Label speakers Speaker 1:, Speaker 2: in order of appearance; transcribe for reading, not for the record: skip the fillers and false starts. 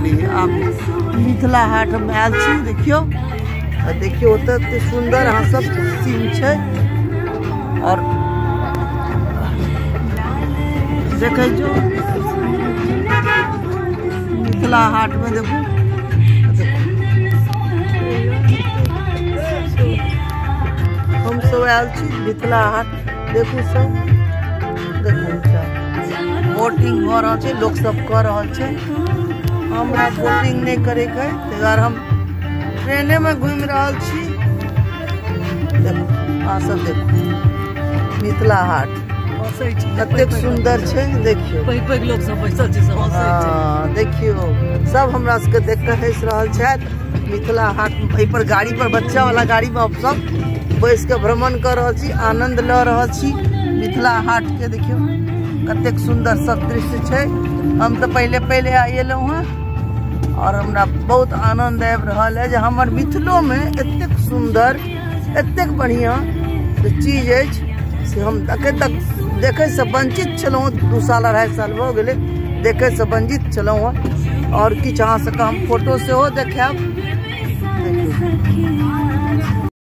Speaker 1: मिथिला हाट में आयल छी। देखियो देखियो ओते सुंदर अहाँ सब सीन छै और देखे जो मिथिला हाट में देखो हम सब आयल छी मिथिला हाट। देखो सब देखो बोटिंग हो रहा है, लोग सब कर रहा है। हमरा बोटिंग नहीं करे के तैयार हम ट्रेने में घूम रहा छी। देखो आ सब देखो मिथिला हाट कतेक सुंदर छै। देखियो
Speaker 2: पैघ लोग सब बैसल छै सब हंसै छै।
Speaker 1: देखियो सब हमरा सबके देख के हंस रहल छथि। मिथिला हाट एहि पर गाड़ी पर बच्चा वाला गाड़ी में हम सब बैस के भ्रमण कर रहल छी, आनंद ल रहल छी मिथिला हाट के। देखियो कतेक सुंदर सब दृश्य छै। हम तो पहले आएलौ हैं और हमरा बहुत आनंद आबि रहल है जे हमर मिथिलो में एतेक सुंदर एतेक बढ़िया चीज अछि से हम देखे से वंचित छलहुँ। 2 साल 2.5 साल भ गेलै देखे से वंचित छलहुँ और किछु अहाँ सबके हम फोटो सेहो देखायब। देखियौ